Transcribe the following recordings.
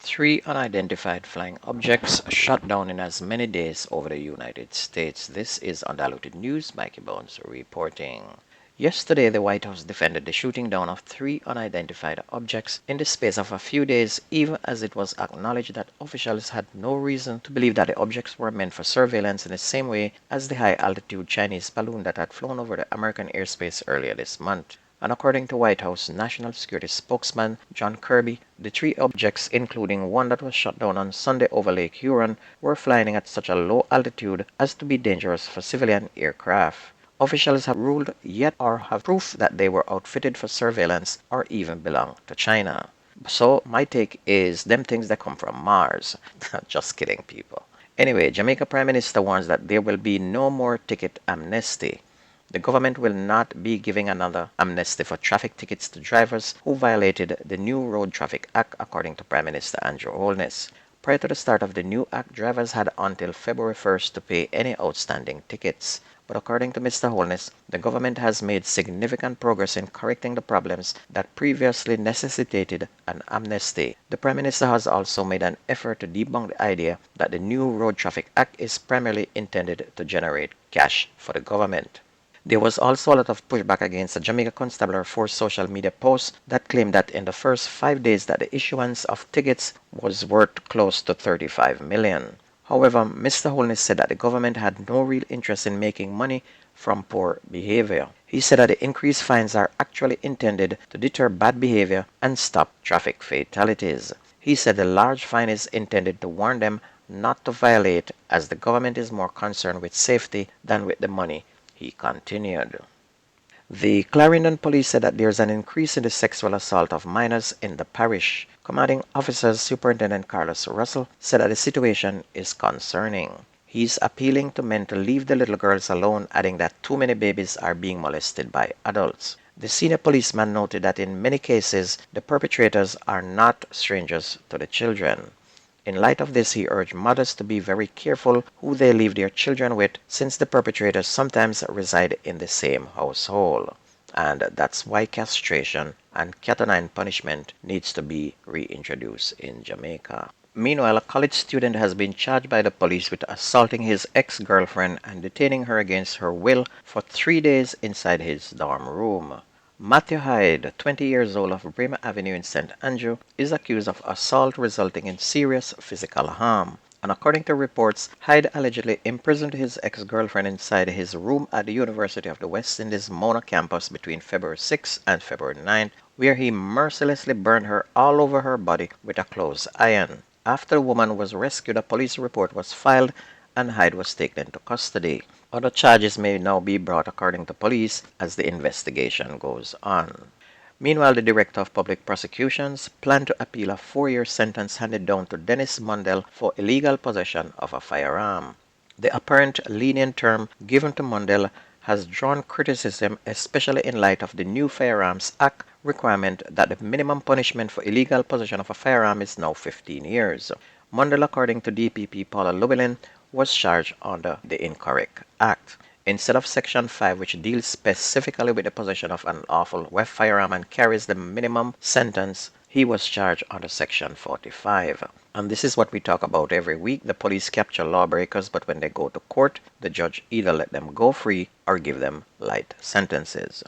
Three unidentified flying objects shot down in as many days over the United States. This is Undiluted News. Mikey Bones reporting. Yesterday, the White House defended the shooting down of three unidentified objects in the space of a few days, even as it was acknowledged that officials had no reason to believe that the objects were meant for surveillance in the same way as the high-altitude Chinese balloon that had flown over the American airspace earlier this month. And according to White House National Security spokesman John Kirby, the three objects, including one that was shot down on Sunday over Lake Huron, were flying at such a low altitude as to be dangerous for civilian aircraft. Officials have ruled yet or have proof that they were outfitted for surveillance or even belong to China. So my take is them things that come from Mars. Just kidding, people. Anyway, Jamaica Prime Minister warns that there will be no more ticket amnesty. The government will not be giving another amnesty for traffic tickets to drivers who violated the new Road Traffic Act, according to Prime Minister Andrew Holness. Prior to the start of the new act, drivers had until February 1st to pay any outstanding tickets. But according to Mr. Holness, the government has made significant progress in correcting the problems that previously necessitated an amnesty. The Prime Minister has also made an effort to debunk the idea that the new Road Traffic Act is primarily intended to generate cash for the government. There was also a lot of pushback against a Jamaica Constabulary Force social media post that claimed that in the first 5 days that the issuance of tickets was worth close to 35 million. However, Mr. Holness said that the government had no real interest in making money from poor behavior. He said that the increased fines are actually intended to deter bad behavior and stop traffic fatalities. He said the large fine is intended to warn them not to violate, as the government is more concerned with safety than with the money. He continued. The Clarendon police said that there's an increase in the sexual assault of minors in the parish. Commanding Officer Superintendent Carlos Russell said that the situation is concerning. He's appealing to men to leave the little girls alone, adding that too many babies are being molested by adults. The senior policeman noted that in many cases, the perpetrators are not strangers to the children. In light of this, he urged mothers to be very careful who they leave their children with, since the perpetrators sometimes reside in the same household. And that's why castration and cat-o'-nine punishment needs to be reintroduced in Jamaica. Meanwhile, a college student has been charged by the police with assaulting his ex-girlfriend and detaining her against her will for 3 days inside his dorm room. Matthew Hyde, 20 years old of Bremer Avenue in St. Andrew, is accused of assault resulting in serious physical harm. And according to reports, Hyde allegedly imprisoned his ex-girlfriend inside his room at the University of the West Indies Mona campus between February 6 and February 9, where he mercilessly burned her all over her body with a clothes iron. After the woman was rescued, a police report was filed and Hyde was taken into custody. Other charges may now be brought according to police as the investigation goes on. Meanwhile, the Director of Public Prosecutions planned to appeal a 4-year sentence handed down to Dennis Mundell for illegal possession of a firearm. The apparent lenient term given to Mundell has drawn criticism, especially in light of the new Firearms Act requirement that the minimum punishment for illegal possession of a firearm is now 15 years. Mundell, according to DPP Paula Llewellyn, was charged under the incorrect act. Instead of Section 5, which deals specifically with the possession of an lawful firearm and carries the minimum sentence, he was charged under Section 45. And this is what we talk about every week. The police capture lawbreakers, but when they go to court, the judge either let them go free or give them light sentences.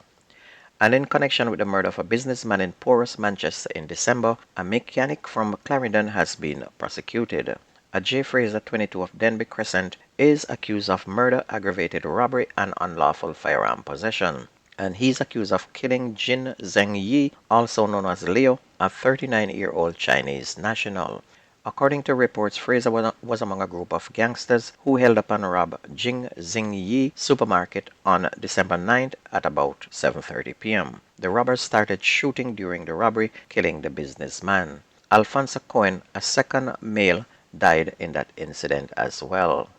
And in connection with the murder of a businessman in Porus, Manchester in December, a mechanic from Clarendon has been prosecuted. A J. Fraser, 22 of Denby Crescent, is accused of murder, aggravated robbery, and unlawful firearm possession. And he's accused of killing Jin Zheng Yi, also known as Leo, a 39-year-old Chinese national. According to reports, Fraser was among a group of gangsters who held up and robbed Jing Zheng Yi supermarket on December 9th at about 7:30 p.m. The robbers started shooting during the robbery, killing the businessman. Alfonso Cohen, a second male, died in that incident as well.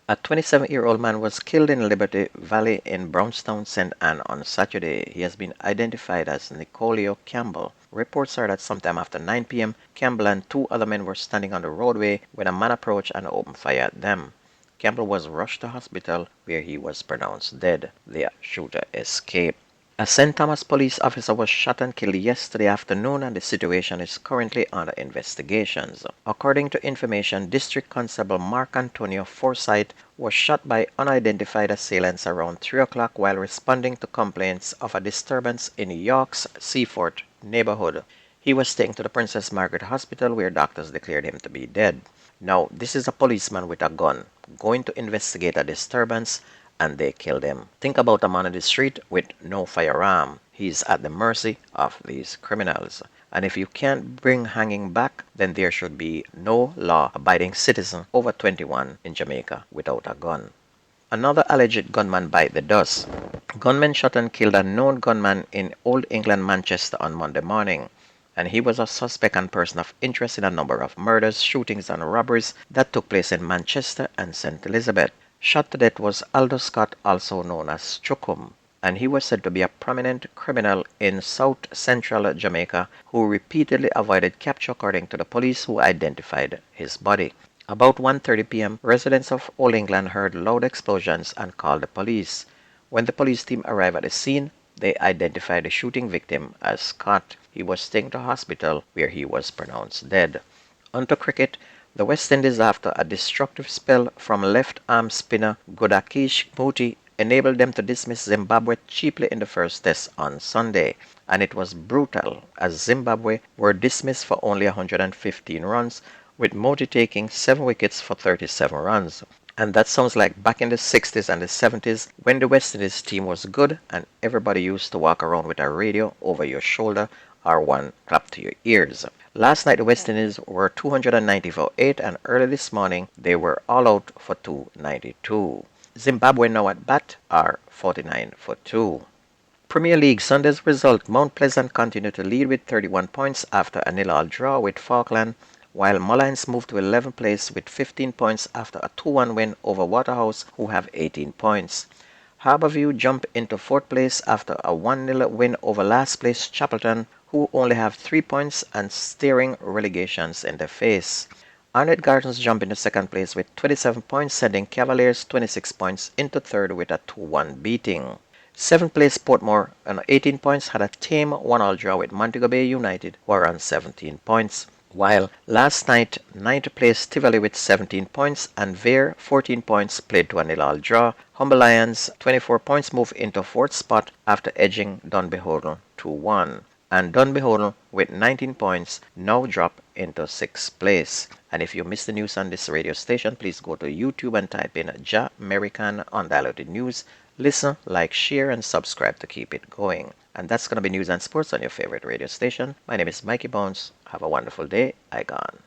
A 27-year-old man was killed in Liberty Valley in Brownstown, St. Anne on Saturday. He has been identified as Nicolio Campbell. Reports are that sometime after 9 p.m., Campbell and 2 other men were standing on the roadway when a man approached and opened fire at them. Campbell was rushed to hospital where he was pronounced dead. The shooter escaped. A St. Thomas police officer was shot and killed yesterday afternoon, and the situation is currently under investigations. According to information, District Constable Mark Antonio Forsyth was shot by unidentified assailants around 3 o'clock while responding to complaints of a disturbance in York's Seafort neighborhood. He was taken to the Princess Margaret Hospital where doctors declared him to be dead. Now, this is a policeman with a gun going to investigate a disturbance, and they killed him. Think about a man on the street with no firearm. He's at the mercy of these criminals. And if you can't bring hanging back, then there should be no law-abiding citizen over 21 in Jamaica without a gun. Another alleged gunman bite the dust. Gunmen shot and killed a known gunman in Old England, Manchester on Monday morning, and he was a suspect and person of interest in a number of murders, shootings and robberies that took place in Manchester and St. Elizabeth. Shot to death was Aldo Scott, also known as Chukum, and he was said to be a prominent criminal in South Central Jamaica who repeatedly avoided capture, according to the police, who identified his body. About 1:30 p.m., residents of Old England heard loud explosions and called the police. When the police team arrived at the scene, they identified the shooting victim as Scott. He was taken to hospital where he was pronounced dead. Onto cricket. The West Indies, after a destructive spell from left-arm spinner Gudakesh Motie, enabled them to dismiss Zimbabwe cheaply in the first test on Sunday, and it was brutal as Zimbabwe were dismissed for only 115 runs, with Motie taking 7 wickets for 37 runs. And that sounds like back in the 60s and the 70s when the West Indies team was good and everybody used to walk around with a radio over your shoulder or one clapped to your ears. Last night the West Indies were 290 for 8, and early this morning they were all out for 292. Zimbabwe now at bat are 49 for 2. Premier League Sunday's result: Mount Pleasant continued to lead with 31 points after a 0-0 draw with Falkland, while Mullines moved to 11th place with 15 points after a 2-1 win over Waterhouse, who have 18 points. Harbourview jump into 4th place after a 1-0 win over last place Chapelton, who only have 3 points and staring relegations in the face. Arnett Gardens jump into 2nd place with 27 points, sending Cavaliers 26 points into 3rd with a 2-1 beating. 7th place Portmore on 18 points had a tame 1-1 draw with Montego Bay United, who are on 17 points. While last night 9th place Tivoli with 17 points and Vere 14 points played to a 0-0 draw. Humber Lions 24 points move into 4th spot after edging Dunbeholden 2-1. And Dunbeholden with 19 points now drop into 6th place. And if you missed the news on this radio station, please go to YouTube and type in Ja American Undiluted News. Listen, like, share, and subscribe to keep it going. And that's going to be news and sports on your favorite radio station. My name is Mikey Bones. Have a wonderful day. I gone.